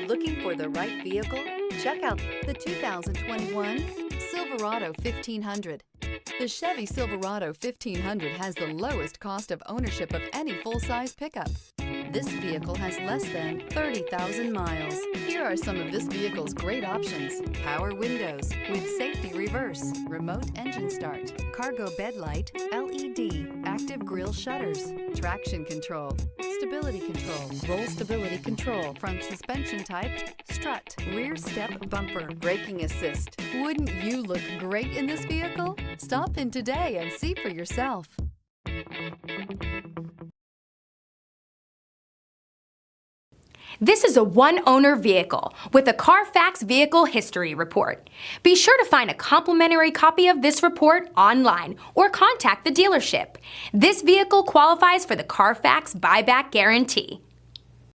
Looking for the right vehicle? Check out the 2021 Silverado 1500. The Chevy Silverado 1500 has the lowest cost of ownership of any full-size pickup. This vehicle has less than 30,000 miles. Here are some of this vehicle's great options: power windows with safety reverse, remote engine start, cargo bed light, LED, active grille shutters, traction control, stability control, roll stability control, front suspension type, strut, rear step bumper, braking assist. Wouldn't you look great in this vehicle? Stop in today and see for yourself. This is a one-owner vehicle with a Carfax Vehicle History Report. Be sure to find a complimentary copy of this report online or contact the dealership. This vehicle qualifies for the Carfax Buyback Guarantee.